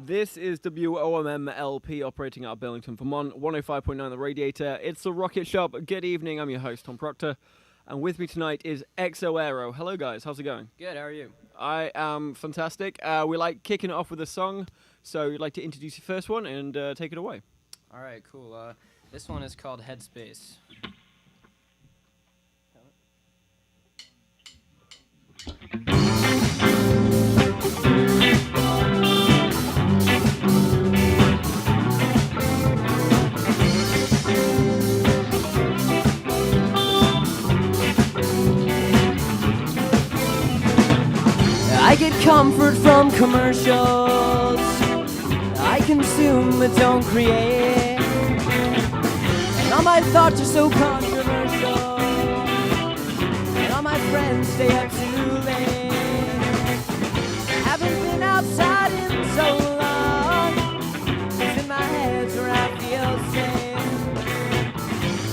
This is WOMM-LP operating out of Burlington, Vermont, 105.9 The Radiator. It's the Rocket Shop. Good evening, I'm your host, Tom Proctor. And with me tonight is Exoerro. Hello guys, how's it going? Good, how are you? I am fantastic. We like kicking it off with a song, so you'd like to introduce your first one and take it away. Alright, cool. This one is called Headspace. I get comfort from commercials. I consume but don't create. And all my thoughts are so controversial. And all my friends stay up too late. Haven't been outside in so long. It's in my head's where I feel safe.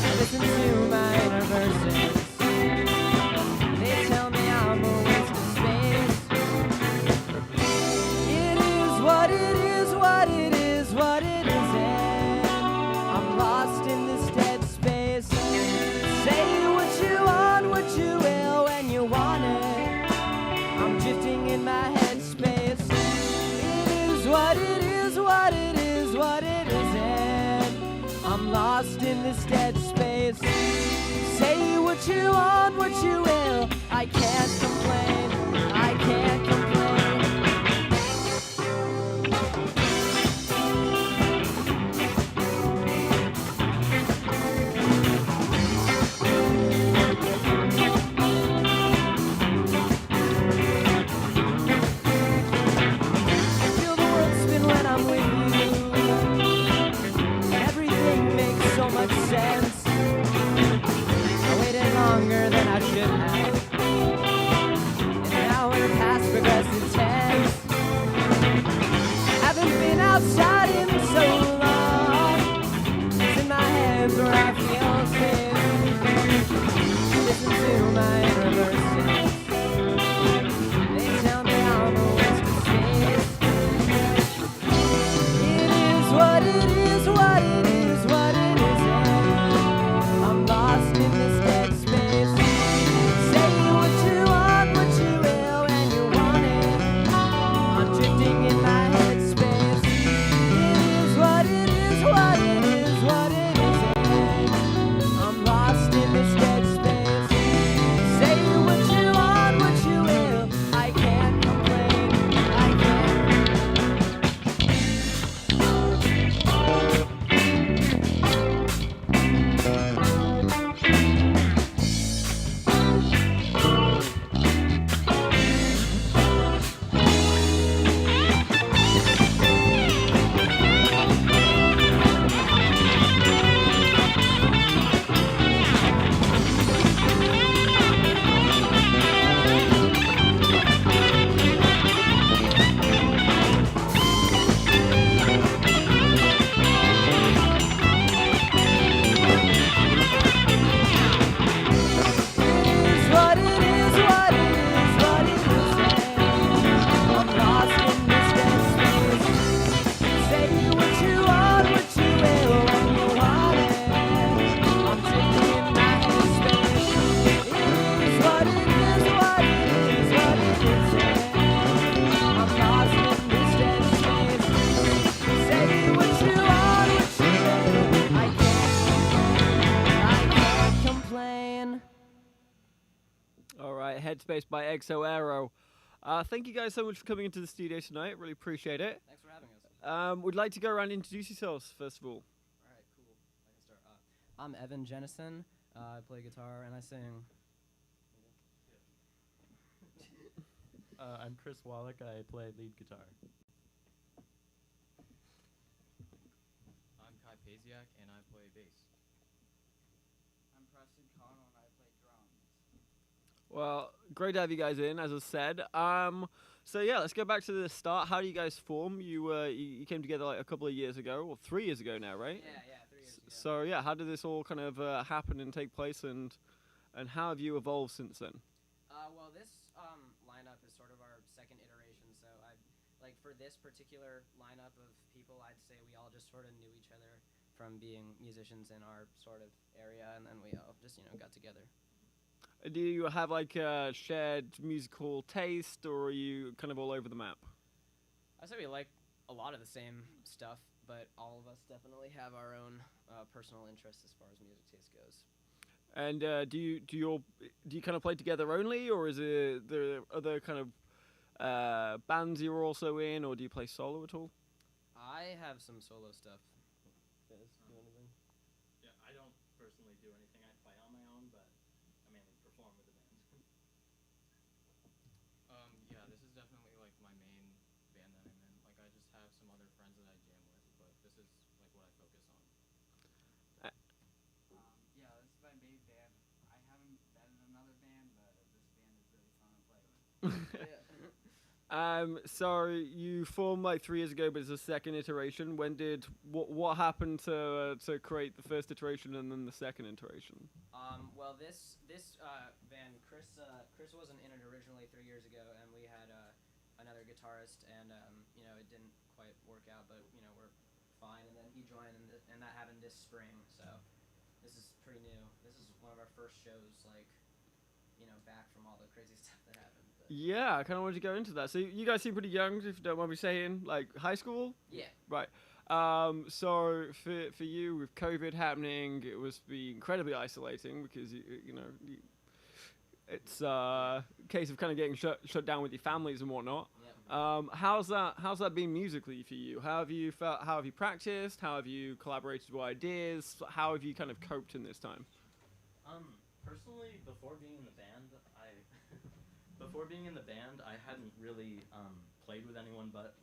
I listen to my inner verses. They tell me I'm a waste of space. What it is, what it is, what it isn't. I'm lost in this dead space. Say what you want, what you will when you want it. I'm drifting in my headspace. It is what it is, what it is, what it isn't. I'm lost in this dead space. Say what you want, what you will. I can't complain, I can't complain. Sense. I waited longer than I should have. And now we're past progressive tense. Haven't been outside in so long. It's in my head where I feel safe. Listen to my inner verses. They tell me I'm a waste of space. It is what it is, what it is, what it is. Lost in this dead space. Say what you want, what you will, and you want it. I'm drifting in my headspace. It is what it is, what it is, what it isn't. I'm lost in this dead space. Say what you want, what you will. I can't complain, I can't. Headspace by Exoerro. Thank you guys so much for coming into the studio tonight. Really appreciate it. Thanks for having us. We'd like to go around and introduce yourselves, first of all. Alright, cool. I can start. I'm Evan Jennison. I play guitar and I sing. I'm Chris Wallach. I play lead guitar. I'm Kai Pasiak and I play bass. I'm Preston Connell and I play drums. Well, great to have you guys in, as I said. So yeah, let's go back to the start. How do you guys form? You came together like a couple of years ago, or 3 years ago now, right? Yeah, 3 years ago. So yeah, how did this all kind of happen and take place, and how have you evolved since then? Well, this lineup is sort of our second iteration, so I like for this particular lineup of people, I'd say we all just sort of knew each other from being musicians in our sort of area, and then we all just got together. Do you have like a shared musical taste, or are you kind of all over the map? I say we like a lot of the same stuff, but all of us definitely have our own personal interests as far as music taste goes. And do you kind of play together only, or is there other kind of bands you're also in, or do you play solo at all? I have some solo stuff. Fizz, do anything? Yeah, I don't personally do anything. I play on my own, but I mainly perform with the band. Yeah, this is definitely like my main band that I'm in. Like I just have some other friends that I jam with, but this is like what I focus on. Yeah, this is my main band. I haven't been in another band, but this band is really fun to play with. Yeah. So you formed like 3 years ago, but it's a second iteration. What happened to create the first iteration and then the second iteration? Well, this band, Chris wasn't in it originally 3 years ago, and we had another guitarist, and it didn't quite work out, but we're fine. And then he joined, and that happened this spring. So this is pretty new. This is one of our first shows, like back from all the crazy stuff that happened. But Yeah, I kind of wanted to go into that. So you guys seem pretty young, if you don't mind me saying, like high school, yeah. right? So for you with COVID happening, it was be incredibly isolating because it's a case of kind of getting shut down with your families and whatnot. Yep. How's that been musically for you? How have you felt? How have you practiced? How have you collaborated with ideas? How have you kind of coped in this time? Personally, before being in the band, I hadn't really played with anyone but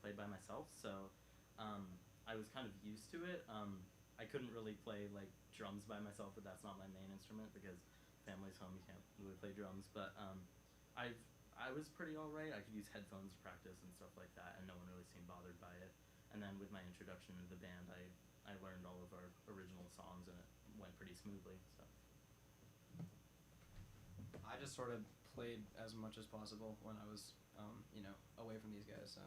played by myself. So I was kind of used to it. I couldn't really play like drums by myself, but that's not my main instrument because family's home. You can't really play drums. But I was pretty alright. I could use headphones to practice and stuff like that, and no one really seemed bothered by it. And then with my introduction into the band, I learned all of our original songs, and it went pretty smoothly. So I just sort of played as much as possible when I was, away from these guys. So,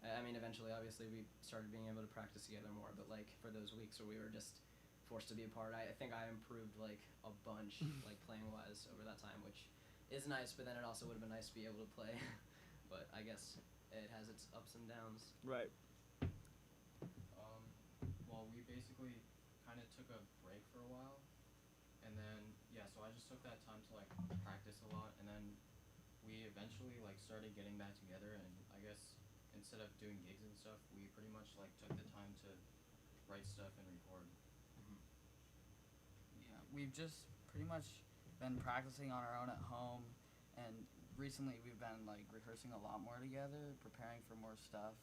I mean, eventually, obviously, we started being able to practice together more. But like for those weeks where we were just forced to be apart, I think I improved like a bunch, like playing wise over that time, which is nice. But then it also would have been nice to be able to play. But I guess it has its ups and downs. Right. Well, we basically kind of took a break for a while, and then so I just took that time to like practice a lot, and then we eventually like started getting back together, and I guess instead of doing gigs and stuff, we pretty much like took the time to write stuff and record. Yeah, we've just pretty much been practicing on our own at home, and recently we've been like rehearsing a lot more together, preparing for more stuff.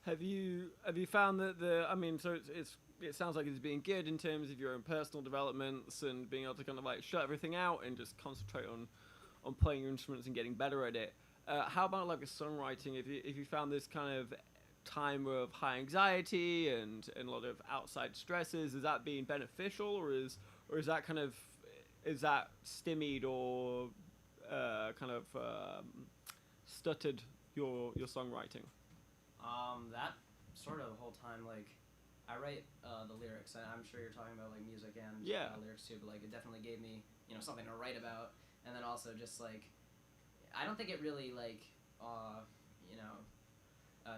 Have you found that it sounds like it's being good in terms of your own personal developments and being able to kind of like shut everything out and just concentrate on playing your instruments and getting better at it. How about like with songwriting? If you found this kind of time of high anxiety and a lot of outside stresses, is that being beneficial, or is that kind of stymied or kind of stuttered your songwriting? That sort of the whole time, like, I write the lyrics, and I'm sure you're talking about, like, music and lyrics, too, but, like, it definitely gave me, something to write about, and then also just, like, I don't think it really, like,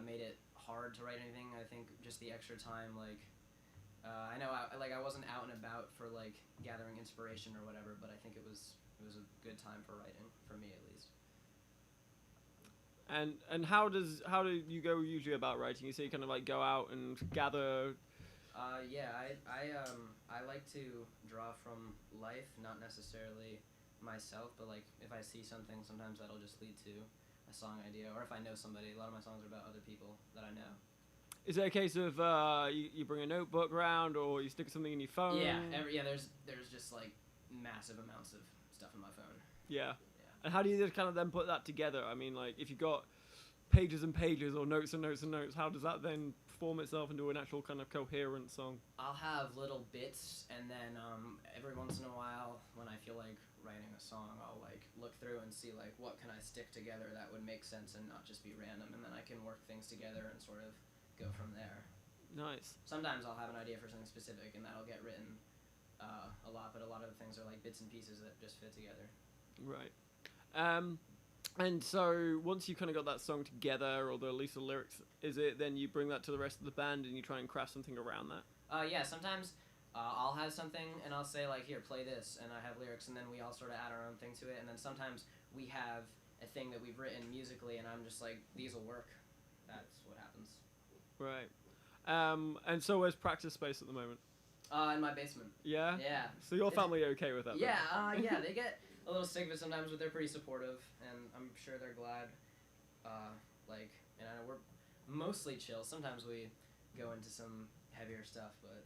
made it hard to write anything. I think just the extra time, like, I know, I wasn't out and about for, like, gathering inspiration or whatever, but I think it was a good time for writing, for me at least. And how do you go usually about writing? You say you kind of like go out and gather. I like to draw from life, not necessarily myself, but like if I see something, sometimes that'll just lead to a song idea, or if I know somebody. A lot of my songs are about other people that I know. Is it a case of you bring a notebook around, or you stick something in your phone? There's just like massive amounts of stuff in my phone. Yeah. And how do you just kind of then put that together? I mean, like, if you've got pages and pages or notes and notes and notes, how does that then form itself into an actual kind of coherent song? I'll have little bits, and then every once in a while, when I feel like writing a song, I'll like look through and see like what can I stick together that would make sense and not just be random, and then I can work things together and sort of go from there. Nice. Sometimes I'll have an idea for something specific, and that'll get written a lot, but a lot of the things are like bits and pieces that just fit together. Right. And so once you kind of got that song together, or at least the lyrics, is it then you bring that to the rest of the band and you try and craft something around that? Yeah, sometimes I'll have something and I'll say like, here, play this, and I have lyrics, and then we all sort of add our own thing to it, and then sometimes we have a thing that we've written musically, and I'm just like, these will work. That's what happens. Right. And so where's practice space at the moment? In my basement. Yeah? Yeah. So your family are okay with that? Yeah, yeah, they get a little sick of it sometimes, but they're pretty supportive, and I'm sure they're glad. And I know we're mostly chill. Sometimes we go into some heavier stuff, but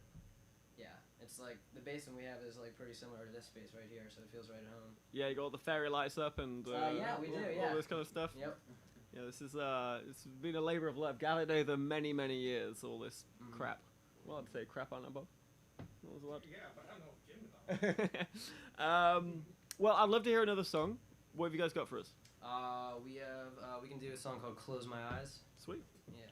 yeah, it's like the basement we have is like pretty similar to this space right here, so it feels right at home. Yeah, you got all the fairy lights up and yeah, we do, yeah. all this kind of stuff. Yep. Yeah, this is it's been a labor of love, gathered over many, many years. All this crap. Well, I'd say crap on that, Bob. What was the word? Yeah, but I know Jim about. Well, I'd love to hear another song. What have you guys got for us? We can do a song called "Close My Eyes." Sweet. Yeah.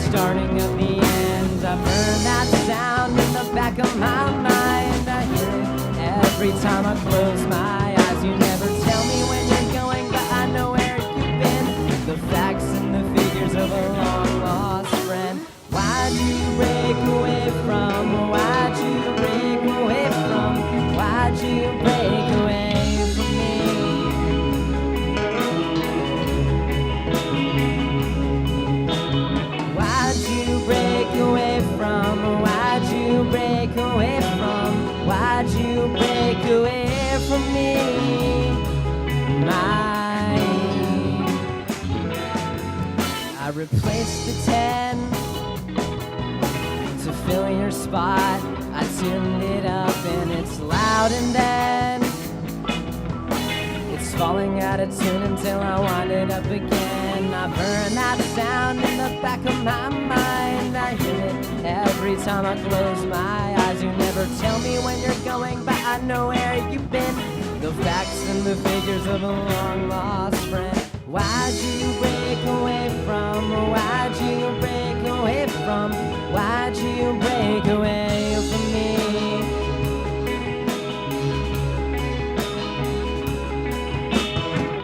Starting at the end, I've heard that sound in the back of my mind. I hear it every time I close my eyes. You never tell me when you're going, but I know where you've been. The facts and the figures of a long lost friend. Why'd you break away from? Why'd you break away from? Why'd you break away from me? Why'd you break away from? Why'd you break away from? Why'd you break away from me? I replaced the 10 to fill your spot. I tuned it up and it's loud, and then it's falling out of tune until I wind it up again. I burn that sound in the back of my mind. I hear it every time I close my eyes. You never tell me when you're going, but I know where you've been. The facts and the figures of a long lost friend. Why'd you break away from? Why'd you break away from? Why'd you break away from me?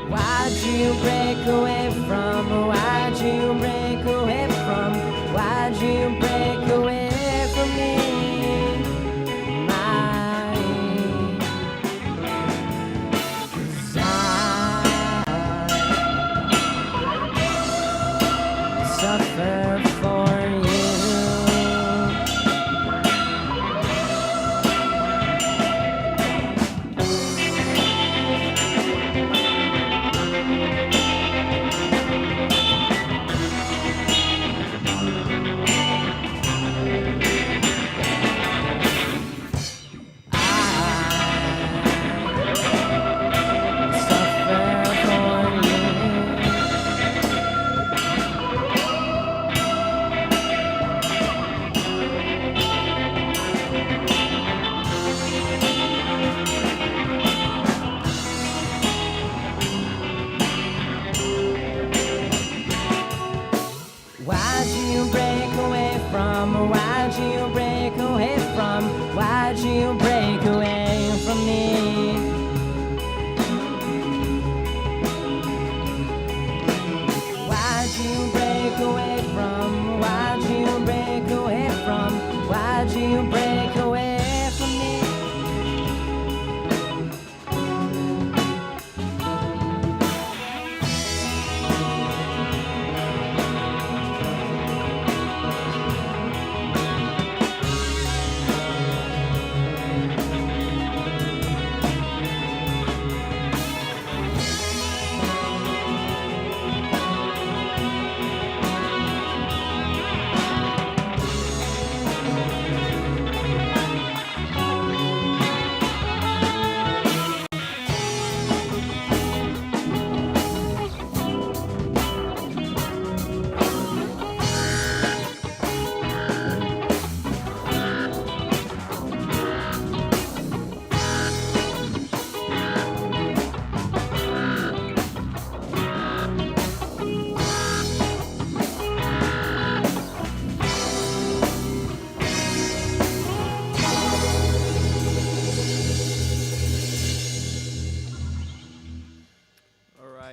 Why'd you break away from? Why'd you break away from? Why'd you break away from me? Suffer for you.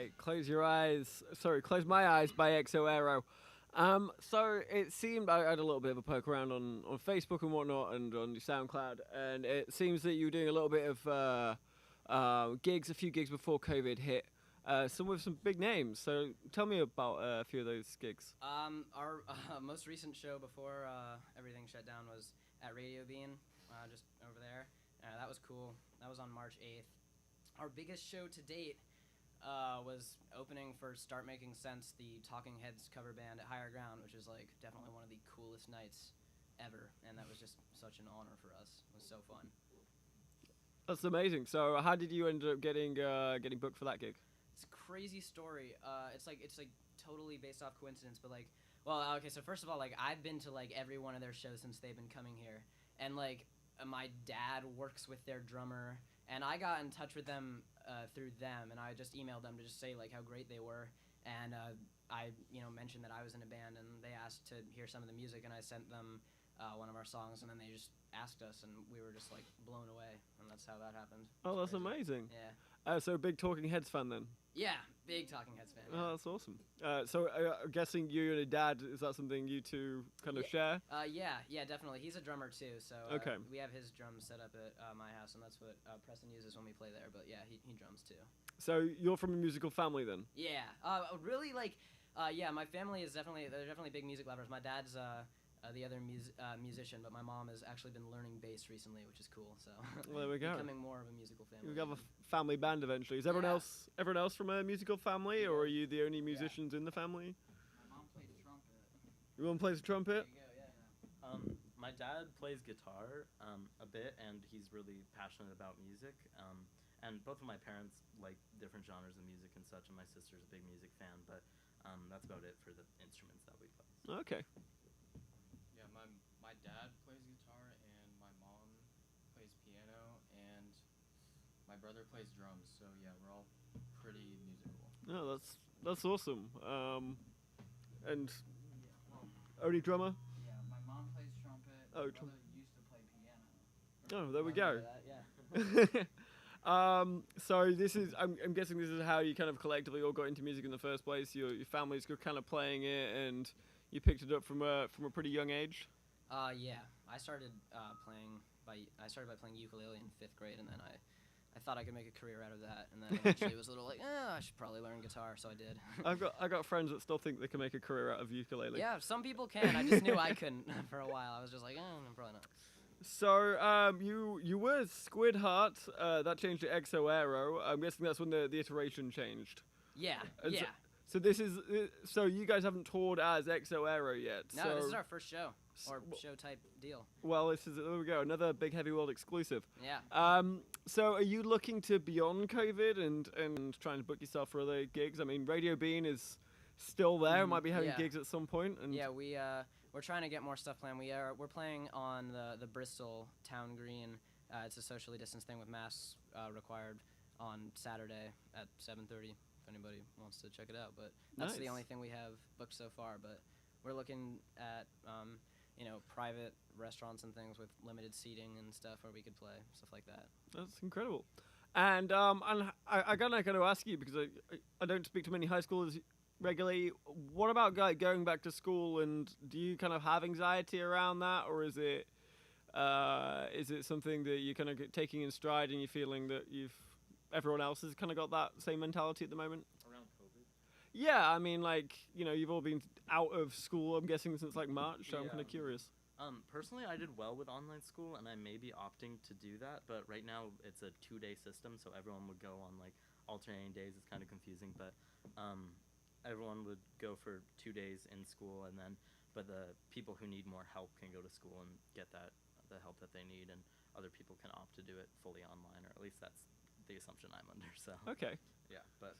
by Close Your Eyes. Sorry, Close My Eyes by Exoerro. So it seemed I had a little bit of a poke around on Facebook and whatnot, and on your SoundCloud, and it seems that you were doing a little bit of gigs, a few gigs before COVID hit. Some with some big names. So tell me about a few of those gigs. Our most recent show before everything shut down was at Radio Bean, just over there. That was cool. That was on March 8th. Our biggest show to date was opening for Start Making Sense, the Talking Heads cover band at Higher Ground, which is like definitely one of the coolest nights ever, and that was just such an honor for us. It was so fun. That's amazing. So how did you end up getting booked for that gig? It's a crazy story. It's like totally based off coincidence, but like, well, okay. So first of all, like I've been to like every one of their shows since they've been coming here, and like my dad works with their drummer, and I got in touch with them through them, and I just emailed them to just say like how great they were, and I mentioned that I was in a band, and they asked to hear some of the music, and I sent them one of our songs, and then they just asked us, and we were just like blown away, and that's how that happened. Oh, that's amazing. Yeah. So big Talking Heads fan then? Yeah, big Talking Heads fan. Oh, that's awesome. So I'm guessing you and your dad, is that something you two kind of share? Yeah, definitely. He's a drummer too, so okay. We have his drums set up at my house, and that's what Preston uses when we play there. But yeah, he drums too. So you're from a musical family then? Yeah, really like, my family is they're definitely big music lovers. My dad's the other musician, but my mom has actually been learning bass recently, which is cool. So well, there we go. Becoming more of a musical family. You have a family band eventually. Is everyone else from a musical family, or are you the only musicians in the family? My mom plays trumpet. Your mom plays the trumpet? There you go, yeah. My dad plays guitar a bit, and he's really passionate about music. And both of my parents like different genres of music and such, and my sister's a big music fan, but that's about it for the instruments that we play. Okay. Yeah, my dad plays guitar, and my mom plays piano, and my brother plays drums. So yeah, we're all pretty musical. No, that's awesome. And only drummer? Yeah, my mom plays trumpet. Oh, my brother used to play piano. Oh, there we go. Yeah. So this is, I'm guessing this is how you kind of collectively all got into music in the first place. Your families were kind of playing it, and you picked it up from a pretty young age. Yeah. I started by playing ukulele in 5th grade, and then I thought I could make a career out of that, and then eventually it was a little like, I should probably learn guitar, so I did. I got friends that still think they can make a career out of ukulele. Yeah, some people can. I just knew I couldn't for a while. I was just like, probably not. So you were Squid Heart. That changed to Exoerro. I'm guessing that's when the iteration changed. Yeah. And Yeah. So this is so you guys haven't toured as Exoerro yet. No, so this is our first show or show type deal. Well, there we go, another big Heavy World exclusive. Yeah. So are you looking to beyond COVID and trying to book yourself for other gigs? I mean, Radio Bean is still there. Might be having gigs at some point. And yeah, we're trying to get more stuff planned. We're playing on the Bristol Town Green. It's a socially distanced thing with masks required on Saturday at 7:30. If anybody wants to check it out, but that's the only thing we have booked so far. But we're looking at private restaurants and things with limited seating and stuff where we could play stuff like that. That's incredible. And I gotta kind of ask you, because I don't speak to many high schoolers regularly. What about going back to school, and do you kind of have anxiety around that, or is it something that you're kind of taking in stride and you're feeling that everyone else has kind of got that same mentality at the moment? Around COVID? Yeah, I mean, like, you've all been out of school, I'm guessing, since like March, so I'm kind of curious. Personally, I did well with online school, and I may be opting to do that, but right now it's a 2-day system, so everyone would go on like alternating days. It's kind of confusing, but everyone would go for 2 days in school, but the people who need more help can go to school and get the help that they need, and other people can opt to do it fully online, or at least that's the assumption I'm under. So Okay. yeah, but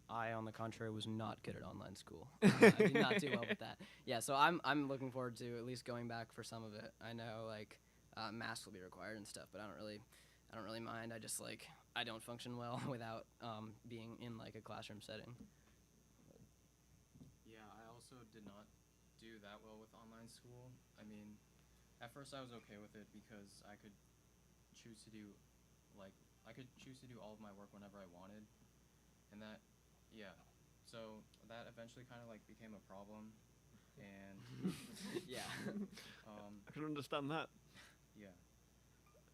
I, on the contrary, was not good at online school. I did not do well with that. Yeah, so I'm looking forward to at least going back for some of it. I know like masks will be required and stuff, but I don't really mind. I just I don't function well without being in like a classroom setting. Yeah, I also did not do that well with online school. I mean, at first I was okay with it because I could choose to do all of my work whenever I wanted. Yeah. So that eventually kind of like became a problem, and Yeah. I can understand that. yeah.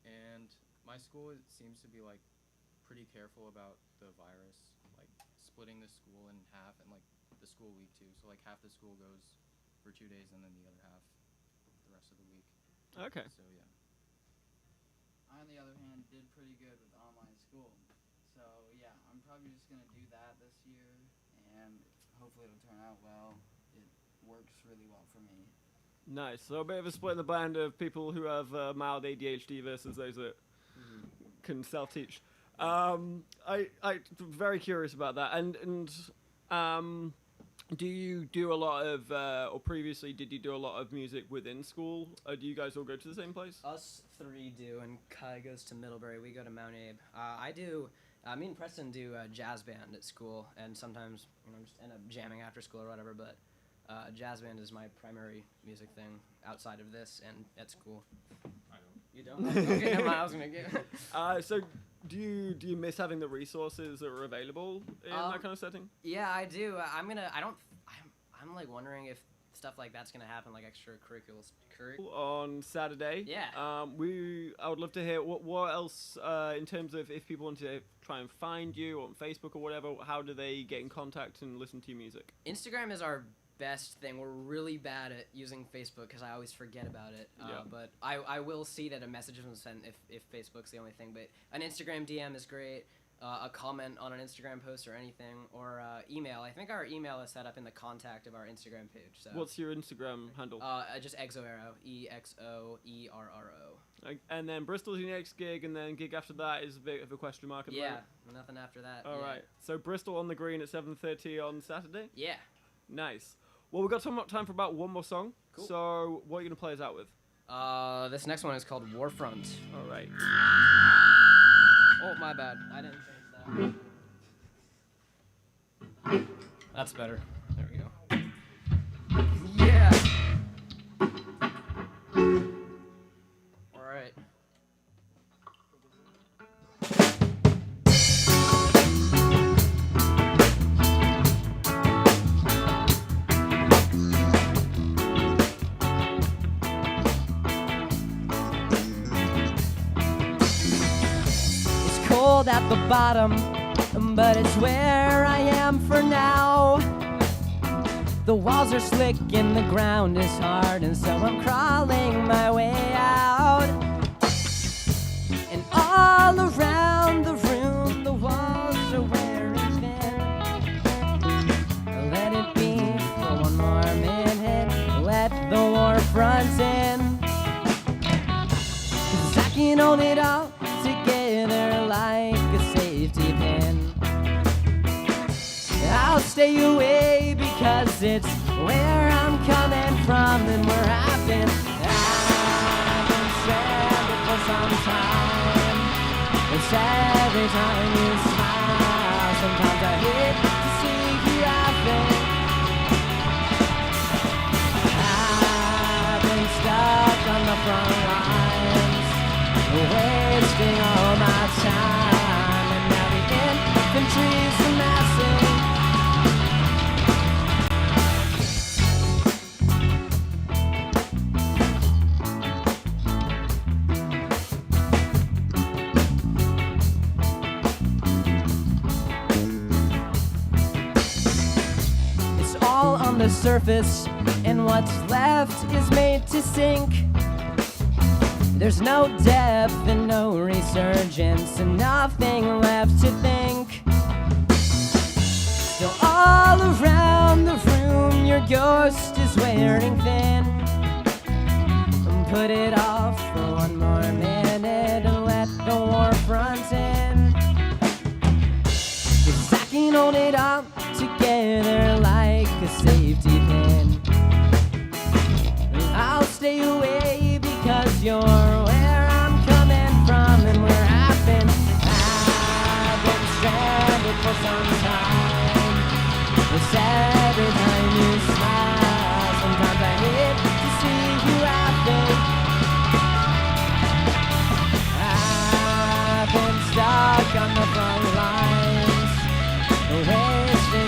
And my school seems to be like pretty careful about the virus, like splitting the school in half and like the school week too. So like half the school goes for 2 days and then the other half the rest of the week. Okay. So yeah. I, on the other hand, did pretty good with online school. So yeah, I'm probably just gonna do that this year, and hopefully it'll turn out well. It works really well for me. Nice. So a bit of a split in the band of people who have mild ADHD versus those that can self-teach. I'm very curious about that. And do you do a lot of, or previously did you do a lot of music within school? Do you guys all go to the same place? Us three do, and Kai goes to Middlebury. We go to Mount Abe. I do. Me and Preston do jazz band at school, and sometimes just end up jamming after school or whatever. But jazz band is my primary music thing outside of this and at school. I don't. You don't? Okay, never mind, I was gonna get. So do you miss having the resources that are available in that kind of setting? Yeah, I do. I'm like wondering if stuff like that's gonna happen, like extracurriculars. On Saturday. Yeah. I would love to hear what else in terms of if people want to try and find you on Facebook or whatever. How do they get in contact and listen to your music? Instagram is our best thing. We're really bad at using Facebook because I always forget about it. Yeah. But I will see that a message was sent if Facebook's the only thing. But an Instagram DM is great. A comment on an Instagram post or anything, or email. I think our email is set up in the contact of our Instagram page. So What's your Instagram handle? Just Exoerro, EXOERRO. And then Bristol's your next gig, and then gig after that is a bit of a question mark at the Yeah, moment. nothing after that. All yeah. right. So Bristol on the Green at 7:30 on Saturday. Yeah. Nice. Well, we've got time for about one more song. Cool. So what are you gonna play us out with? This next one is called Warfront. All right. Oh, my bad. I didn't change that. That's better. There we go. Yeah. All right. Cold at the bottom, but it's where I am for now. The walls are slick and the ground is hard, and so I'm crawling my way out. And all around the room, the walls are wearing thin. Let it be for one more minute, let the Warfront in. 'Cause I can hold it all together like a safety pin. I'll stay away because it's where I'm coming from and where I've been. I've been stranded for some time. It's every time you smile. Sometimes I hate to see you laughing. I've been stuck on the front lines, wasting all my time, and now the infantry's amassing. It's all on the surface, and what's left is made to sink. There's no depth and no resurgence, and nothing left to think. Still all around the room, your ghost is wearing thin. Put it off for one more minute and let the Warfront in. 'Cause I can hold it all together like a safety pin. I'll stay away because you're where I'm coming from and where I've been. I've been stranded for some time. It's every time you smile. Sometimes I hate to see you laughing. I've been stuck on the front lines, wasting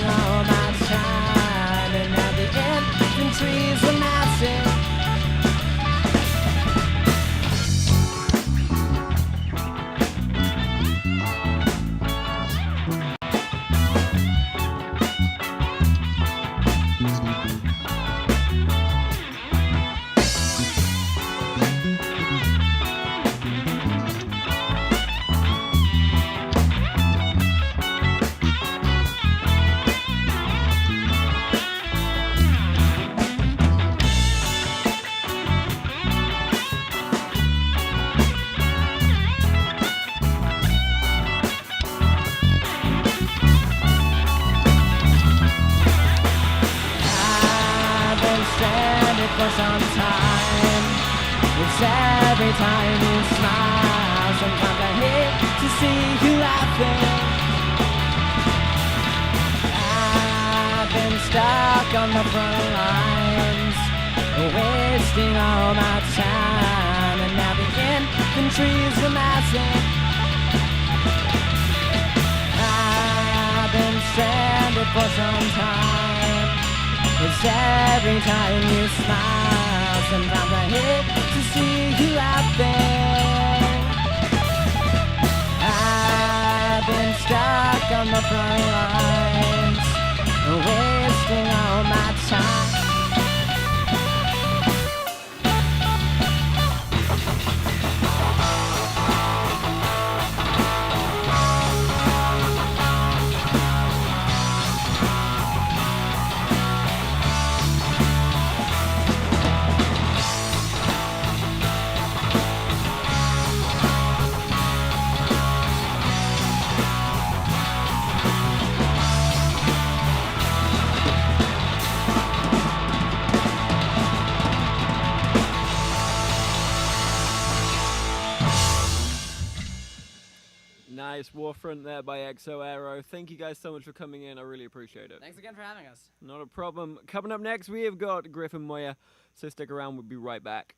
some time. It's every time you smile. Sometimes I hate to see you laughing. I've been stuck on the front lines, wasting all my time, and now the infantry's amassing. I've been stranded for some time. It's every time you smile. Sometimes I hate to see you laughing. I've been stuck on the front lines, wasting all my time. Nice Warfront there by Exoerro. Thank you guys so much for coming in. I really appreciate it. Thanks again for having us. Not a problem. Coming up next, we have got Griffin Moyer. So stick around. We'll be right back.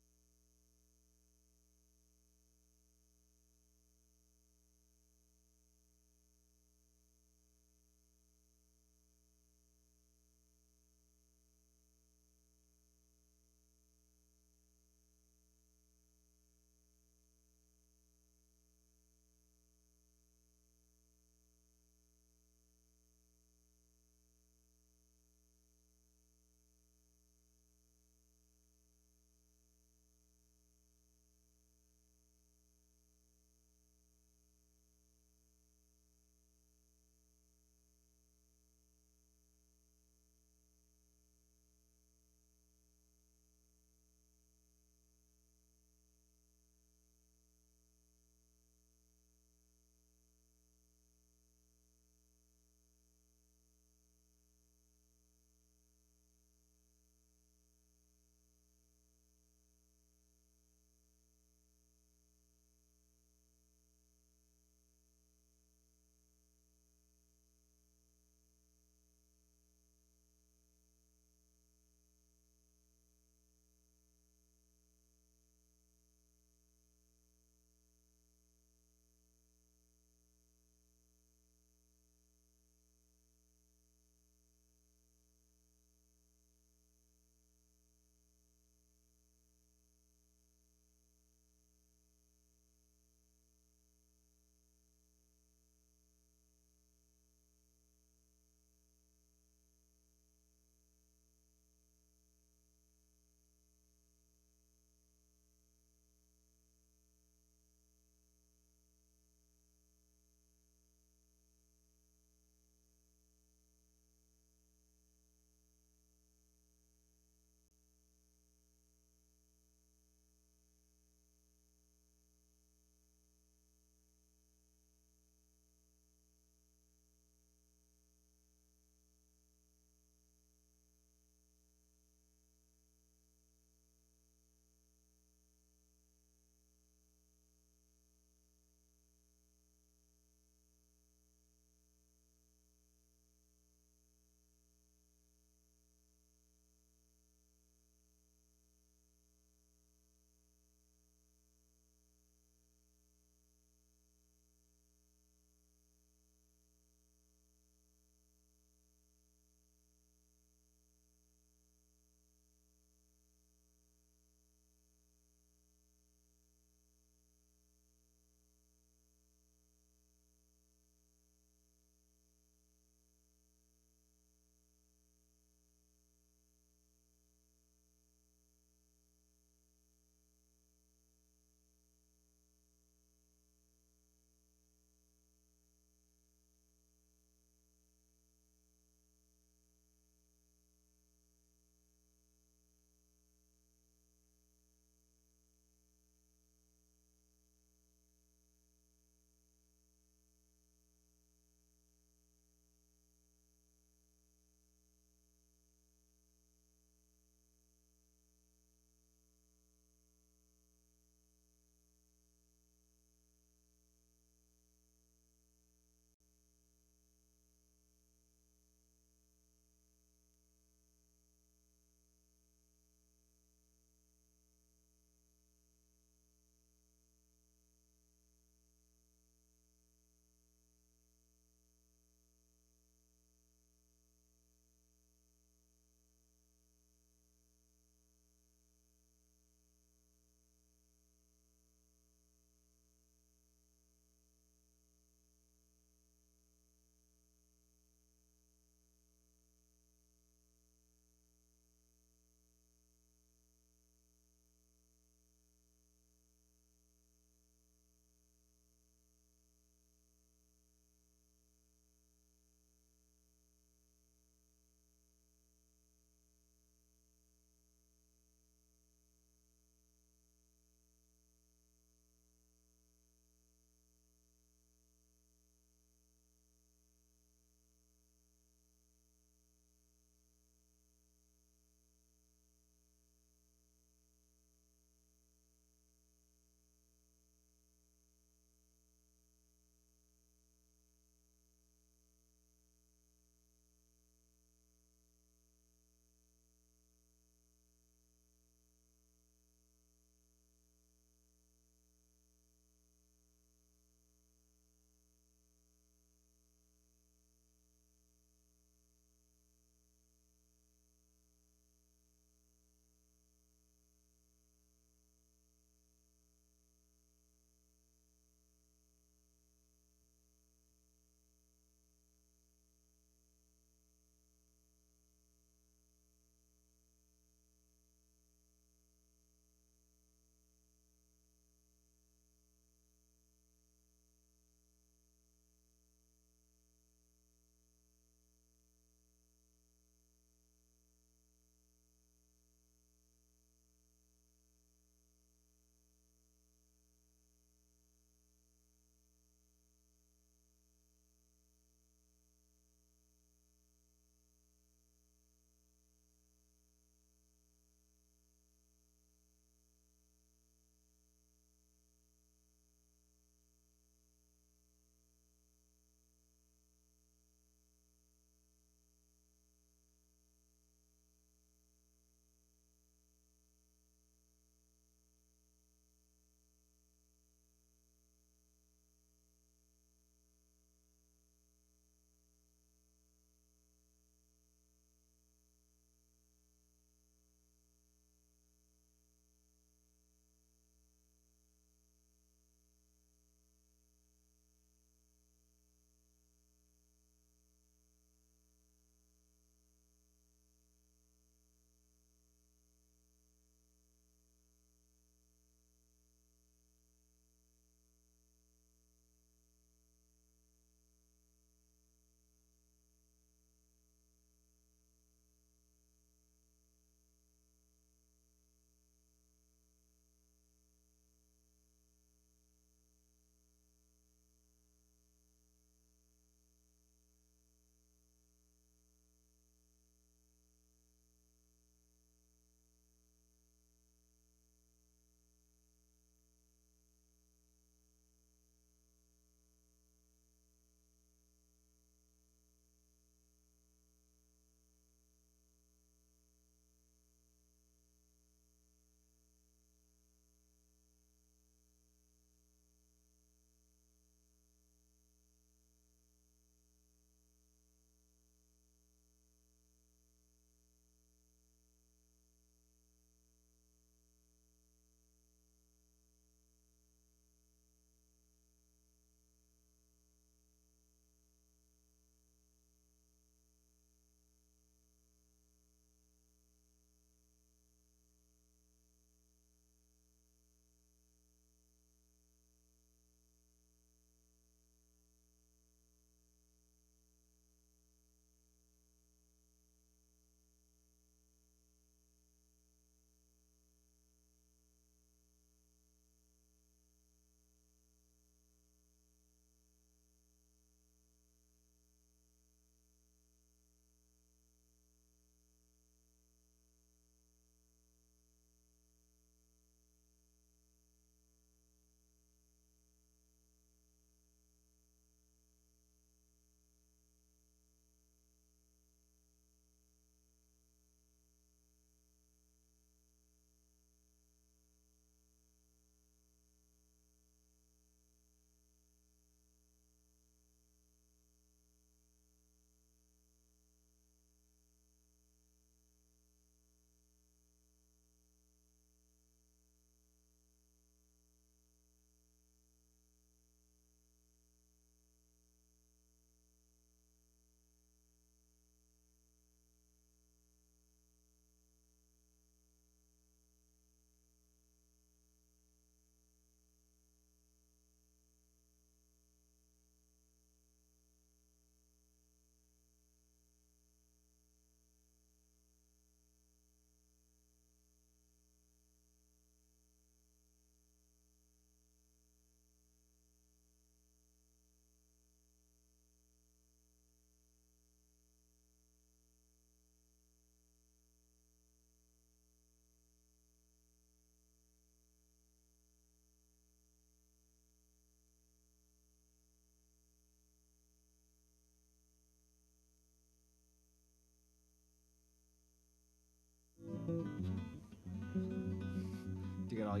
got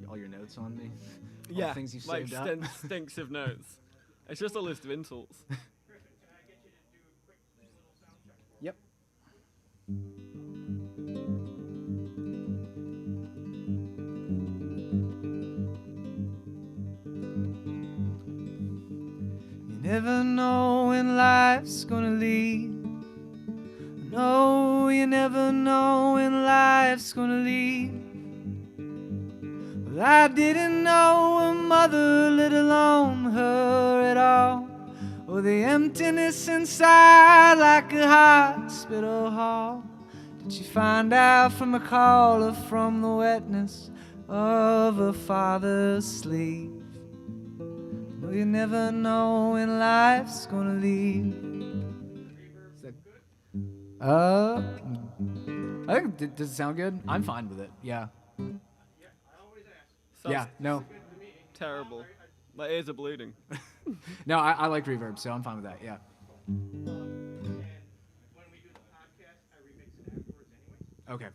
all your notes on me. All Yeah, the things you like saved up. stinks of notes. It's just a list of insults. Yep. You never know when life's gonna leave. No, you never know when life's gonna leave. Well, I didn't know a mother, let alone her at all. Or the emptiness inside like a hospital hall. Did she find out from a call or from the wetness of her father's sleeve? No, you never know when life's gonna leave. I think, does it sound good? I'm fine with it, yeah. Yeah, no. Terrible. My ears are bleeding. No, I like reverb, so I'm fine with that, yeah. Okay.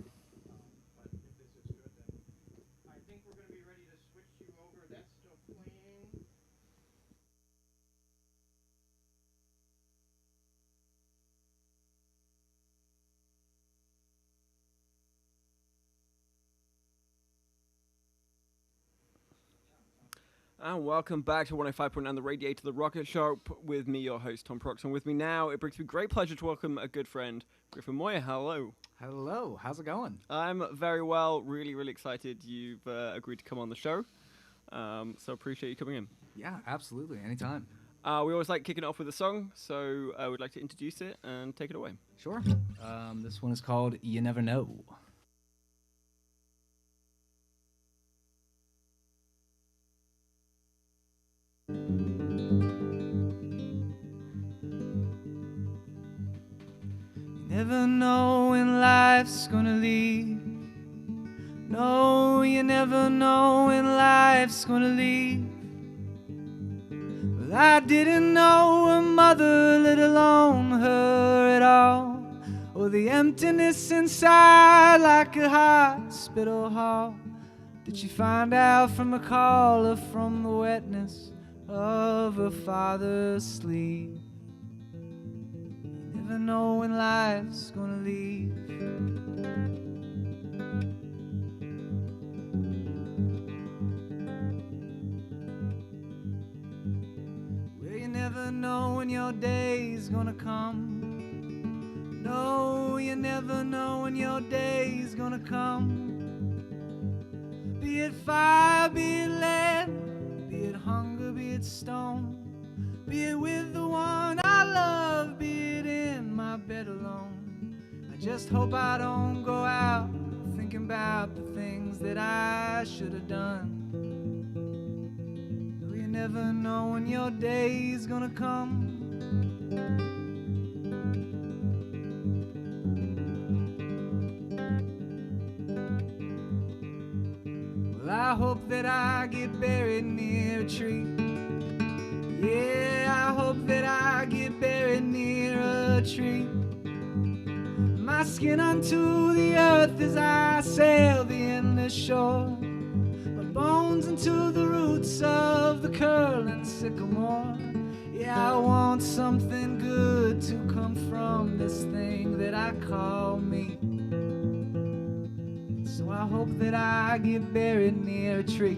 And welcome back to 105.9 The Radiator, the Rocket Show, with me, your host, Tom Prox. And with me now, it brings me great pleasure to welcome a good friend, Griffin Moyer. Hello. Hello, how's it going? I'm very well, really, really excited you've agreed to come on the show. So appreciate you coming in. Yeah, absolutely, anytime. We always like kicking it off with a song, so I would like to introduce it and take it away. Sure. This one is called You Never Know. You never know when life's gonna leave. No, you never know when life's gonna leave. Well, I didn't know a mother, let alone her at all. Or the emptiness inside like a hospital hall. Did she find out from a call or from the wetness of her father's sleeve? You never know when life's gonna leave. Well, you never know when your day's gonna come. No, you never know when your day's gonna come. Be it fire, be it lead, be it hunger, be it stone. Be it with the one I love, be it in my bed alone. I just hope I don't go out thinking about the things that I should have done. No, you never know when your day's gonna come. Well, I hope that I get buried near a tree. Yeah, I hope that I get buried near a tree. My skin unto the earth as I sail the endless shore. My bones into the roots of the curling sycamore. Yeah, I want something good to come from this thing that I call me. So I hope that I get buried near a tree.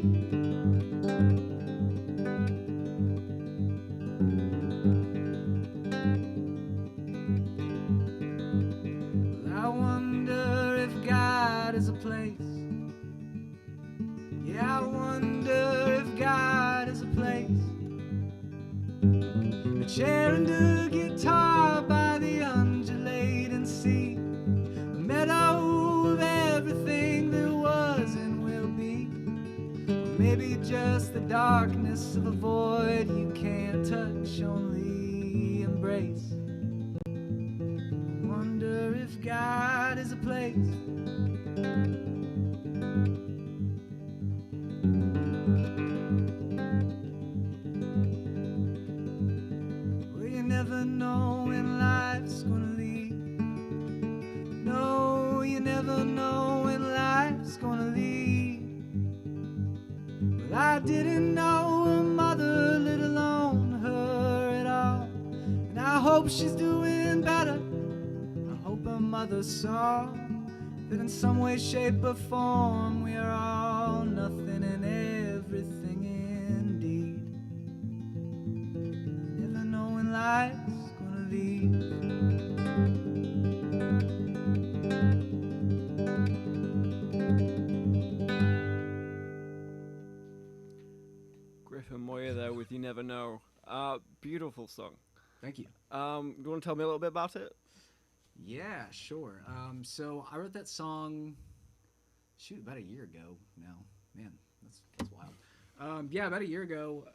I wonder if God is a place. Yeah, I wonder if God is a place. A chair and a guitar by the undulating sea. A meadow of everything there was and will be. Or maybe just the darkness of a void you can't touch, only embrace. If God is a place. Well, you never know when life's gonna leave. No, you never know when life's gonna leave. I didn't know her mother, let alone her at all. And I hope she's doing better. I hope her mother saw that in some way, shape, or form we are all nothing and everything indeed. You never know when life's gonna leave. Griffin Moyer there with You Never Know. Beautiful song. Thank you. Do you want to tell me a little bit about it? Yeah, sure. So I wrote that song, about a year ago now. Man, that's wild. Yeah, about a year ago.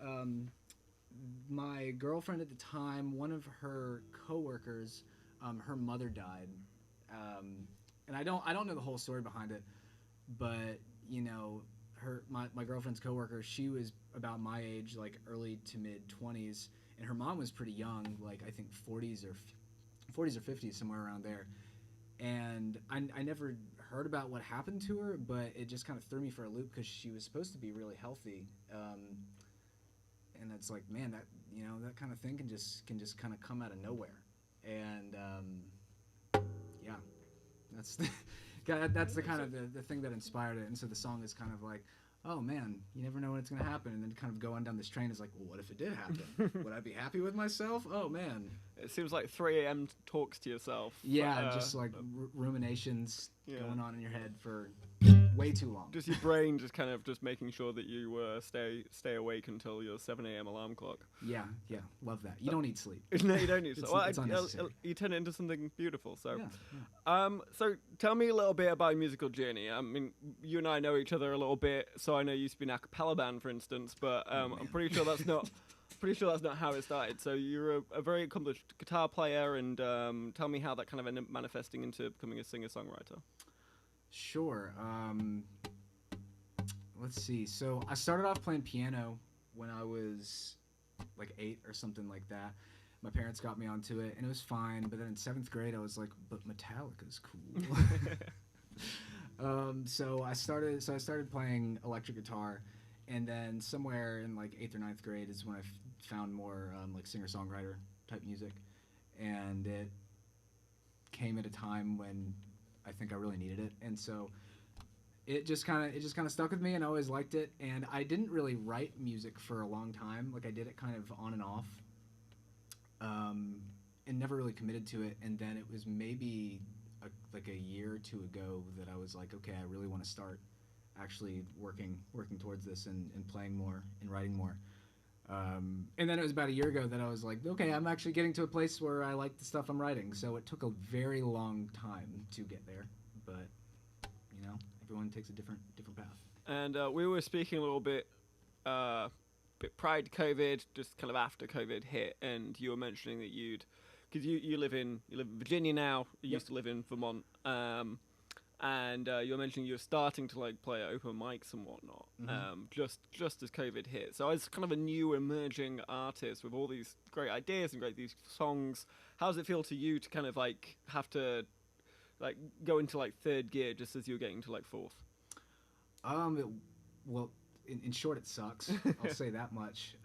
My girlfriend at the time, one of her coworkers, her mother died, and I don't know the whole story behind it, but my girlfriend's coworker, she was about my age, like early to mid 20s, and her mom was pretty young, like I think 40s or 50s, somewhere around there. And I never heard about what happened to her, but it just kind of threw me for a loop because she was supposed to be really healthy. And it's like, man, that kind of thing can just kind of come out of nowhere. And yeah, that's the kind of the thing that inspired it. And so the song is kind of like, oh man, you never know when it's going to happen. And then kind of go on down this train is like, well, what if it did happen? Would I be happy with myself? Oh man. It seems like 3 a.m. talks to yourself. Yeah, just like ruminations going on in your head for way too long. Just your brain just kind of just making sure that you stay awake until your 7 a.m. alarm clock. Yeah, love that. You don't need sleep. No, you don't need sleep. It's unnecessary. You turn it into something beautiful. So, yeah. So tell me a little bit about your musical journey. I mean, you and I know each other a little bit, so I know you used to be in a cappella band, for instance, but I'm pretty sure that's not. Pretty sure that's not how it started. So you're a very accomplished guitar player, and tell me how that kind of ended up manifesting into becoming a singer-songwriter. Sure. Let's see. So I started off playing piano when I was like 8 or something like that. My parents got me onto it, and it was fine. But then in 7th grade, I was like, "But Metallica's cool." So I started playing electric guitar, and then somewhere in like 8th or 9th grade is when I found more like singer-songwriter type music, and it came at a time when I think I really needed it, and so it just kind of stuck with me, and I always liked it. And I didn't really write music for a long time. Like I did it kind of on and off, and never really committed to it. And then it was maybe like a year or two ago that I was like, okay, I really want to start actually working towards this and playing more and writing more. And then it was about a year ago that I was like, okay, I'm actually getting to a place where I like the stuff I'm writing. So it took a very long time to get there, but everyone takes a different path. And we were speaking a little bit prior to COVID, just kind of after COVID hit, and you were mentioning that because you live in Virginia now, you used to live in Vermont, and you were mentioning you were starting to like play open mics and whatnot, just as COVID hit. So as kind of a new emerging artist with all these great ideas and these songs, how does it feel to you to kind of like have to like go into like 3rd gear just as you're getting to like 4th? Well, in short, it sucks. I'll say that much.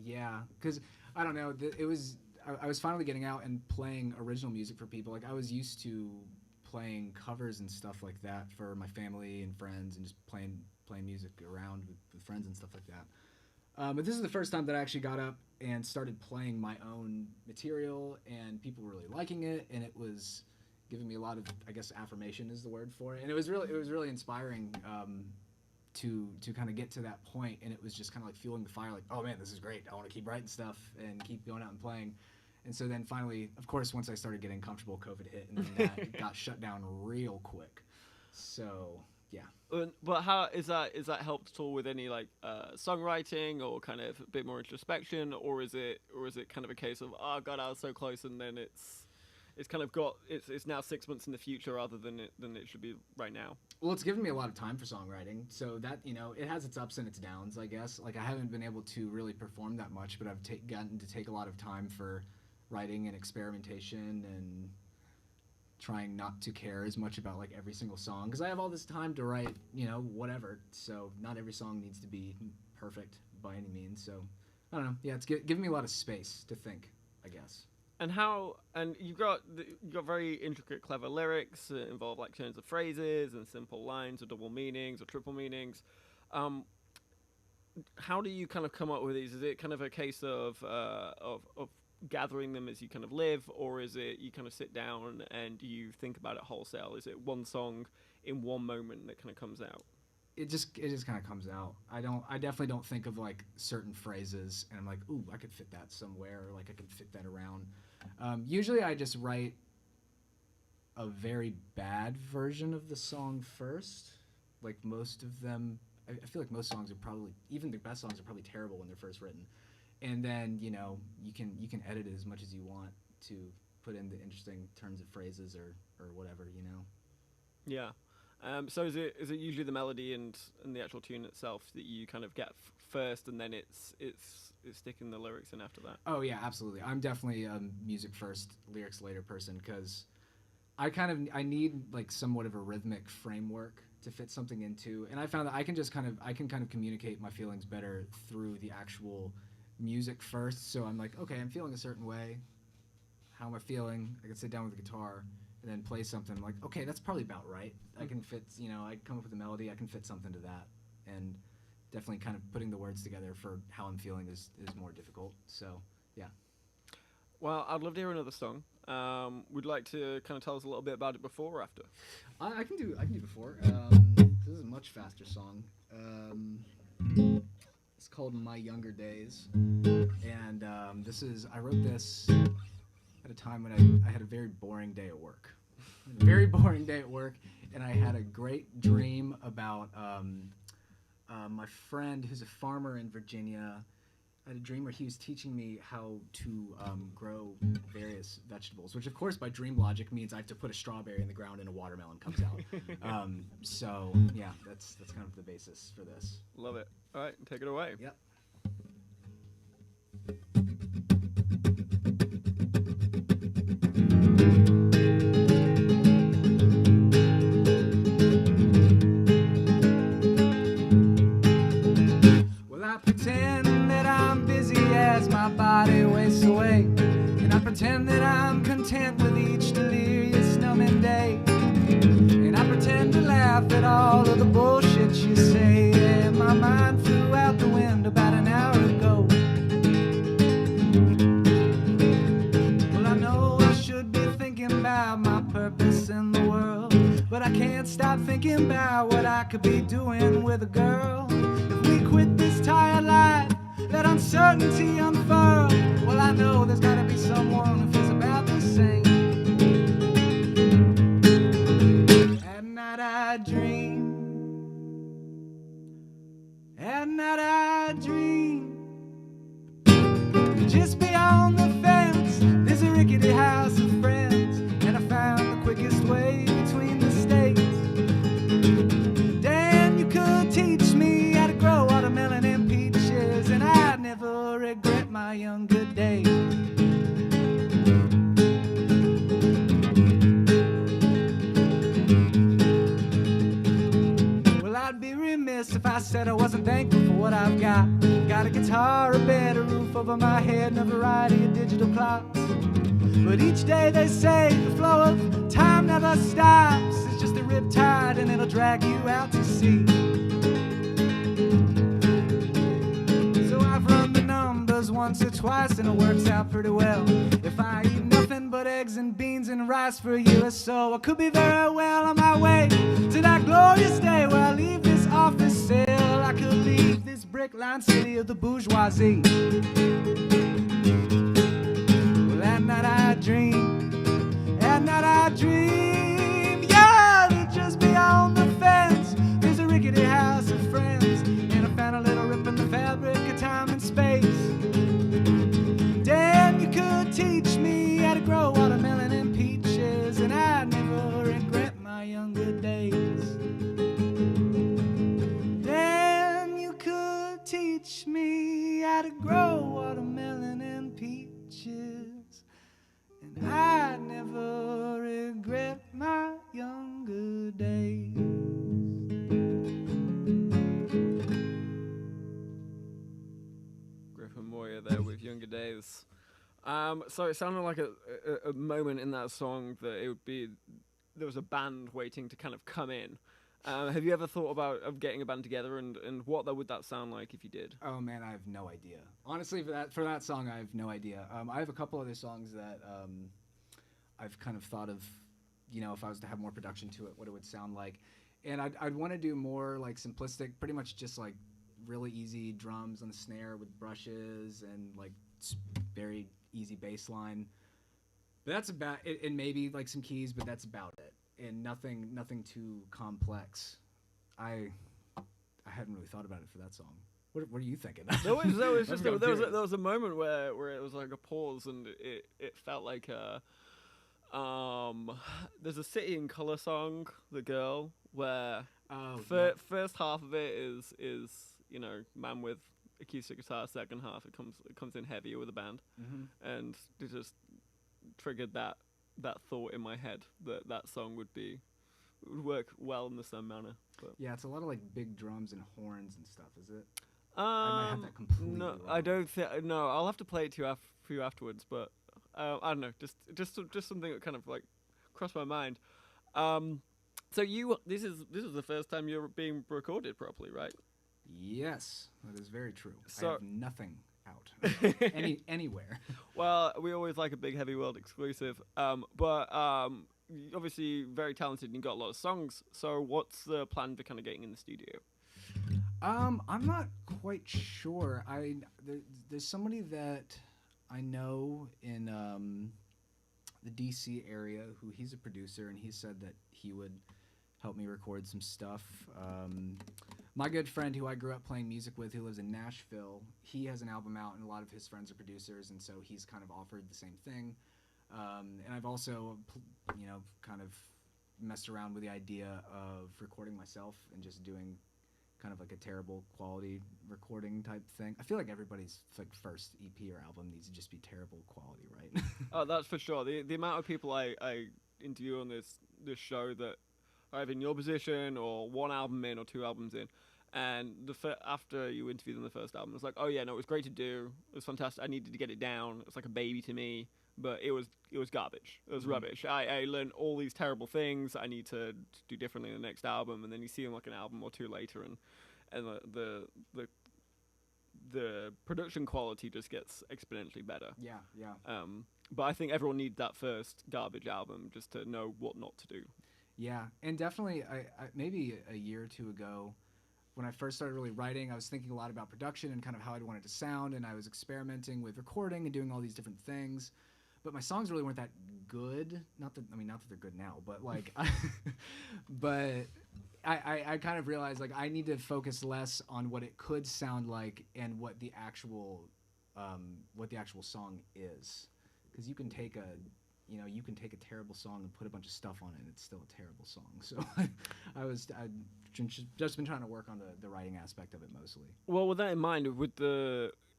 Yeah, because I don't know. I was finally getting out and playing original music for people. Like I was used to playing covers and stuff like that for my family and friends, and just playing music around with friends and stuff like that. But this is the first time that I actually got up and started playing my own material, and people were really liking it, and it was giving me a lot of, I guess, affirmation is the word for it, and it was really inspiring to kind of get to that point, and it was just kind of like fueling the fire, like, oh man, this is great, I want to keep writing stuff and keep going out and playing. And so then finally, of course, once I started getting comfortable, COVID hit, and then that got shut down real quick. So yeah. But how is that helped at all with any like songwriting or kind of a bit more introspection, or is it kind of a case of, oh god, I was so close, and then it's kind of it's now 6 months in the future rather than it should be right now? Well, it's given me a lot of time for songwriting, so that, it has its ups and its downs, I guess. Like I haven't been able to really perform that much, but I've gotten to take a lot of time for writing and experimentation, and trying not to care as much about like every single song because I have all this time to write, whatever. So not every song needs to be perfect by any means. So I don't know. Yeah, it's giving me a lot of space to think, I guess. And you've got very intricate, clever lyrics that involve like turns of phrases and simple lines or double meanings or triple meanings. How do you kind of come up with these? Is it kind of a case of gathering them as you kind of live, or is it you kind of sit down and you think about it wholesale? Is it one song in one moment that kind of comes out? It just kind of comes out. I definitely don't think of like certain phrases and I'm like, ooh, I could fit that somewhere, or like I could fit that around. Usually I just write a very bad version of the song first. Like most of them, I feel like most songs are probably, even the best songs are probably terrible when they're first written. And then, you can edit it as much as you want to put in the interesting turns of phrases or whatever, Yeah. So is it usually the melody and the actual tune itself that you kind of get first, and then it's sticking the lyrics in after that? Oh yeah, absolutely. I'm definitely a music first, lyrics later person because I need like somewhat of a rhythmic framework to fit something into, and I found that I can kind of communicate my feelings better through the actual music first. So I'm like, okay, I'm feeling a certain way. How am I feeling? I can sit down with the guitar and then play something. I'm like, okay, that's probably about right. I can fit, I come up with a melody, I can fit something to that. And definitely kind of putting the words together for how I'm feeling is more difficult. So, yeah. Well, I'd love to hear another song. Would you like to kind of tell us a little bit about it before or after? I can do before. This is a much faster song. It's called My Younger Days. And I wrote this at a time when I had a very boring day at work. And I had a great dream about my friend who's a farmer in Virginia. I had a dream where he was teaching me how to grow various vegetables, which of course by dream logic means I have to put a strawberry in the ground and a watermelon comes out. So yeah, that's kind of the basis for this. Love it. All right, take it away. Yep. Pretend that I'm busy as my body wastes away, and I pretend that I'm content with each delirious numbing day, and I pretend to laugh at all of the bullshit you say, and my mind flew out the window about an hour ago. Well, I know I should be thinking about my purpose in the world, but I can't stop thinking about what I could be doing with a girl. If we quit this tired life, let uncertainty unfurl. Well, I know there's gotta be someone who feels about the same. At night I dream. At night I dream. Just beyond the fence, there's a rickety house of friends, and I found the quickest way between the states. Dan, you could teach me how to grow watermelon and peaches, and I'd never regret my younger days. Well, I'd be remiss if I said I wasn't thankful for what I've got. Got a guitar, a bed, a roof over my head, and a variety of digital clocks. But each day they say the flow of time never stops. It's just a riptide and it'll drag you out to sea. So I've run the numbers once or twice and it works out pretty well. If I eat nothing but eggs and beans and rice for a year or so, I could be very well on my way to that glorious day where I leave this office cell. I could leave this brick-lined city of the bourgeoisie. At night I dream, at night I dream, yeah, that just beyond the fence, there's a rickety house of friends, and I found a little rip in the fabric of time and space. Dan, you could teach me how to grow watermelon and peaches, and I'd never regret my younger days. Dan, you could teach me how to grow watermelon So it sounded like a moment in that song that it would be there was a band waiting to kind of come in. Have you ever thought about of getting a band together and what would that sound like if you did? Oh man, I have no idea. Honestly, for that song, I have no idea. I have a couple other songs that I've kind of thought of, if I was to have more production to it, what it would sound like, and I'd want to do more like simplistic, pretty much just like really easy drums on the snare with brushes and like very easy bass line. But that's about it, and maybe like some keys, but that's about it. And nothing too complex. I hadn't really thought about it for that song. What are you thinking? There was a moment where it was like a pause and it felt like there's a City in Color song, The Girl, where first half of it is man with acoustic guitar, second half it comes in heavier with a band, and it just triggered that thought in my head that song would work well in the same manner. But. Yeah, it's a lot of like big drums and horns and stuff, is it? I might have that completely no, wrong. I don't think. No, I'll have to play it to you for you afterwards. But I don't know, just something that kind of like crossed my mind. So this is the first time you're being recorded properly, right? Yes, that is very true. So I have nothing out anywhere. Well, we always like a big Heavy World exclusive. But obviously very talented and you got a lot of songs. So what's the plan for kind of getting in the studio? I'm not quite sure. There's somebody that I know in the DC area who he's a producer, and he said that he would help me record some stuff. My good friend who I grew up playing music with, who lives in Nashville, he has an album out, and a lot of his friends are producers, and so he's kind of offered the same thing. And I've also, kind of messed around with the idea of recording myself and just doing kind of like a terrible quality recording type thing. I feel like everybody's like first EP or album needs to just be terrible quality, right? Oh, that's for sure. The amount of people I interview on this show that are either in your position or one album in or two albums in, and after you interview them the first album, it's like, oh yeah, no, it was great to do. It was fantastic. I needed to get it down. It's like a baby to me, but it was garbage. It was rubbish. I learned all these terrible things I need to do differently in the next album, and then you see them like an album or two later, and the production quality just gets exponentially better. Yeah. But I think everyone needs that first garbage album just to know what not to do. Yeah, and definitely, I maybe a year or two ago, when I first started really writing, I was thinking a lot about production and kind of how I'd want it to sound, and I was experimenting with recording and doing all these different things. But my songs really weren't that good. Not that they're good now, but like, I kind of realized like I need to focus less on what it could sound like and what the actual song is, because you can take a terrible song and put a bunch of stuff on it, and it's still a terrible song. So I've just been trying to work on the writing aspect of it mostly. Well, with that in mind,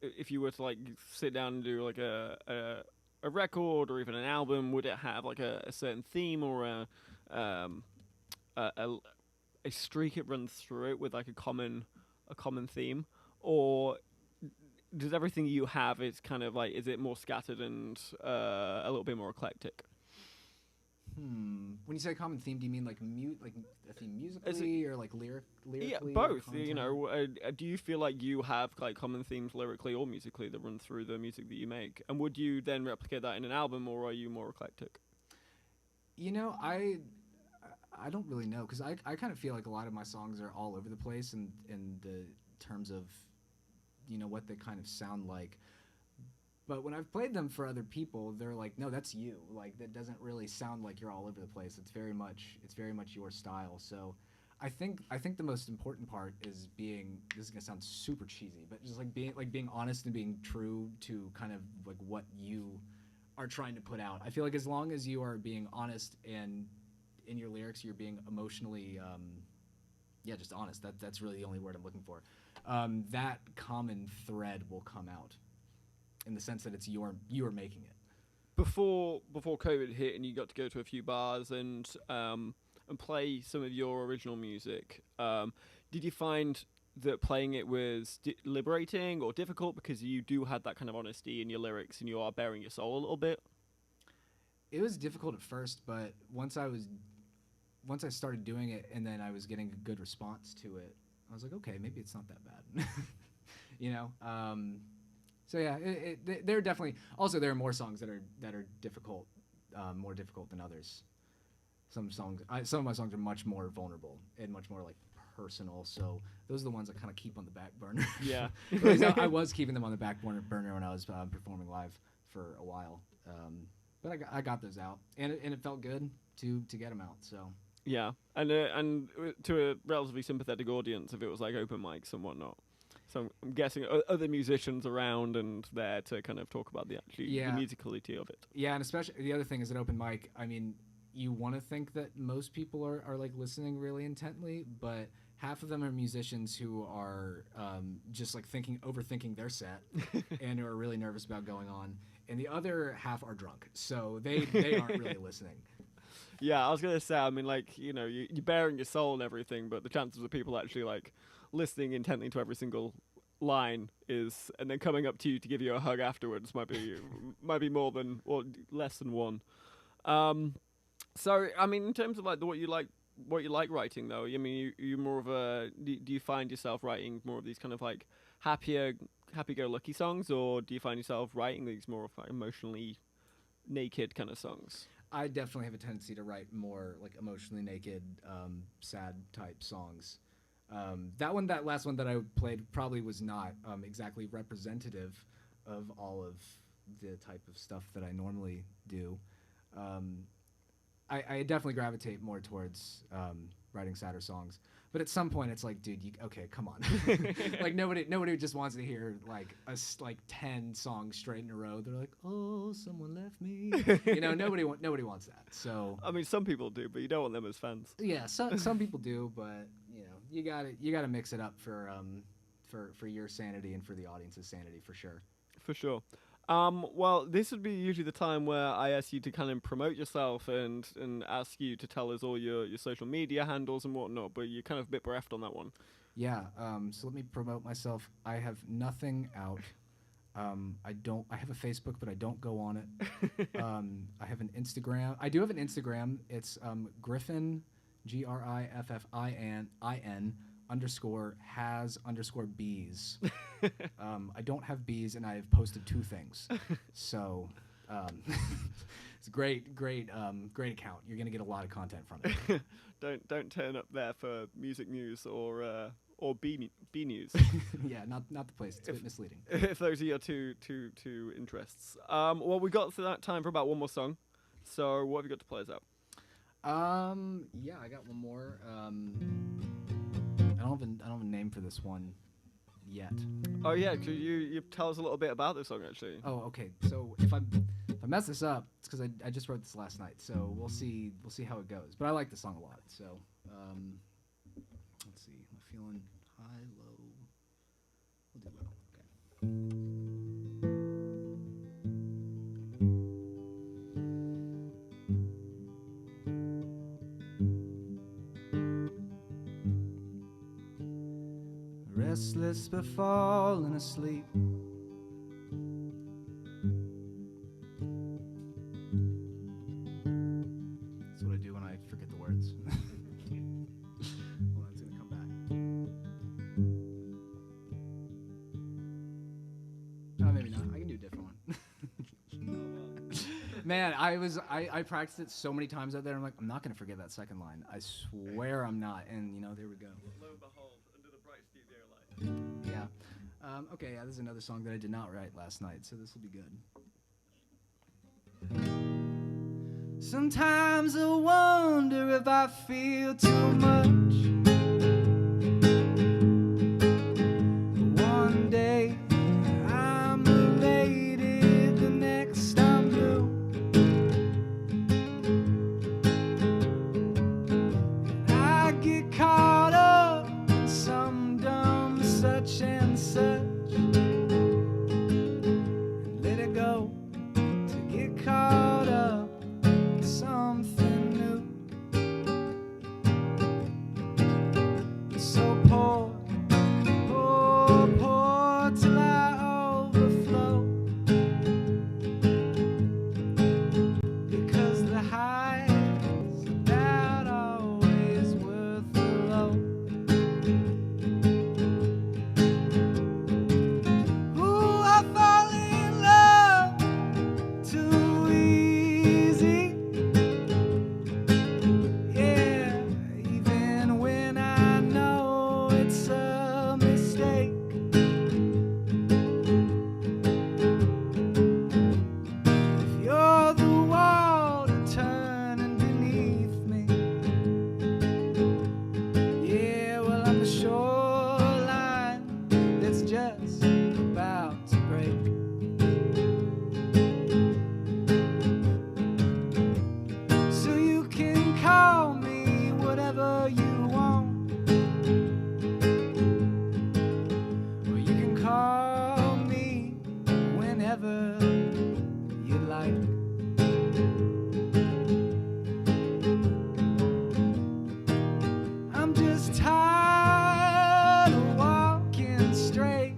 if you were to like sit down and do like a record or even an album, would it have like a certain theme or a streak it runs through it with like a common theme, or does everything you have, it's kind of like, is it more scattered and a little bit more eclectic? When you say common theme, do you mean like a theme musically or like lyrically? Yeah, both. Do you feel like you have like common themes lyrically or musically that run through the music that you make? And would you then replicate that in an album, or are you more eclectic? I don't really know, because I kind of feel like a lot of my songs are all over the place in the terms of what they kind of sound like. But when I've played them for other people, they're like, no, that's you. Like, that doesn't really sound like you're all over the place. It's very much your style. So I think the most important part is being, this is gonna sound super cheesy, but just like being honest and being true to kind of like what you are trying to put out. I feel like as long as you are being honest and in your lyrics you're being emotionally just honest, that's really the only word I'm looking for. That common thread will come out in the sense that it's you are making it. Before COVID hit and you got to go to a few bars and play some of your original music, did you find that playing it was liberating or difficult because you do have that kind of honesty in your lyrics and you are bearing your soul a little bit? It was difficult at first, but once I started doing it and then I was getting a good response to it, I was like, okay, maybe it's not that bad. You know? So yeah, there are definitely, also there are more songs that are difficult, more difficult than others. Some of my songs are much more vulnerable and much more like personal, so those are the ones I kind of keep on the back burner. Yeah. I was keeping them on the back burner when I was performing live for a while. But I got those out, and it felt good to get them out. So yeah, and to a relatively sympathetic audience, if it was like open mics and whatnot. So I'm guessing other musicians around and there to kind of talk about the musicality of it. Yeah, and especially the other thing is at open mic. I mean, you want to think that most people are like listening really intently, but half of them are musicians who are just like overthinking their set and who are really nervous about going on. And the other half are drunk, so they aren't really listening. Yeah, I was gonna say, I mean, like, you know, you're bearing your soul and everything, but the chances of people actually like listening intently to every single line and then coming up to you to give you a hug afterwards might be more than or less than one. So I mean, in terms of like what you like writing though, I mean, you more of a do you find yourself writing more of these kind of like happy-go-lucky songs, or do you find yourself writing these more of like emotionally naked kind of songs? I definitely have a tendency to write more like emotionally naked, sad type songs. That last one that I played probably was not exactly representative of all of the type of stuff that I normally do. I definitely gravitate more towards writing sadder songs, but at some point it's like, dude, okay, come on. Like nobody just wants to hear like 10 songs straight in a row. They're like, oh, someone left me. You know, nobody wants that. So I mean, some people do, but you don't want them as fans. Yeah, some people do, but you know, you gotta mix it up for your sanity and for the audience's sanity, for sure. For sure. Well, this would be usually the time where I ask you to kind of promote yourself and ask you to tell us all your social media handles and whatnot, but you're kind of a bit bereft on that one. Yeah, so let me promote myself. I have nothing out. I have a Facebook, but I don't go on it. I have an Instagram. I do have an Instagram. It's Griffin, GRIFFIN _ bees. I don't have bees, and I have posted 2 things. So it's a great account. You're gonna get a lot of content from it. Don't turn up there for music news or bee news. Yeah, not the place. It's a bit misleading. If those are your two interests. Well, we got to that time for about one more song. So what have you got to play us out? Yeah, I got one more. I don't have a name for this one yet. Oh yeah, could you tell us a little bit about this song actually? Oh, okay. So if I mess this up, it's because I just wrote this last night. So we'll see how it goes. But I like the song a lot. So let's see. Am I feeling high, low? We'll do low. Okay. Restless but falling asleep. That's what I do when I forget the words. Hold on, it's gonna come back. Oh, maybe not. I can do a different one. Man, I practiced it so many times out there. I'm like, I'm not gonna forget that second line. I swear I'm not. And you know, there we go. Lo and behold, under the bright studio light. Yeah. Okay, yeah, this is another song that I did not write last night, so this will be good. Sometimes I wonder if I feel too much. One day I'm elated, the next I'm blue. And I get caught up in some dumb such and such. And let it go to get caught up in something new. like. I'm just tired of walking straight,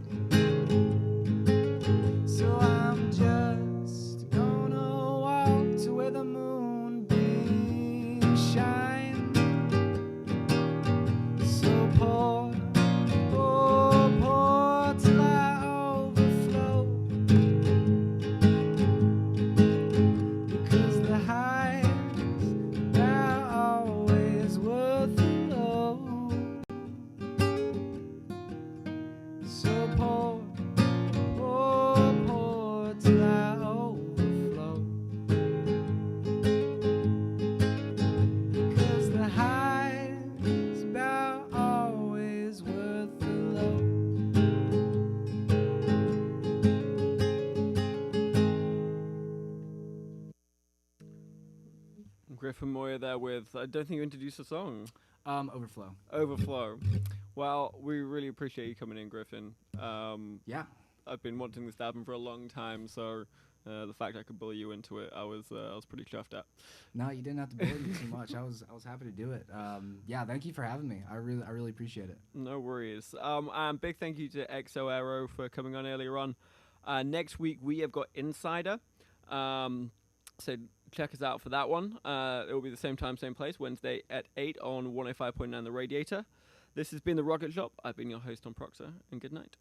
so I'm just gonna walk to where the moonbeams shine. So pour, pour, pour till I overflow, because the highs are always worth the low. So pour, pour, pour till I overflow, because the highs are always worth the low. Griffin Moyer there with, I don't think you introduced the song. Overflow. Overflow. Well, we really appreciate you coming in, Griffin. Yeah. I've been wanting this album for a long time, so the fact I could bully you into it, I was pretty chuffed at. No, you didn't have to bully me too much. I was happy to do it. Yeah, thank you for having me. I really appreciate it. No worries. And big thank you to Exoerro for coming on earlier on. Next week we have got Insider. So check us out for that one. It will be the same time, same place, Wednesday at 8 on 105.9 The Radiator. This has been The Rocket Shop. I've been your host, Tom Proxer, and good night.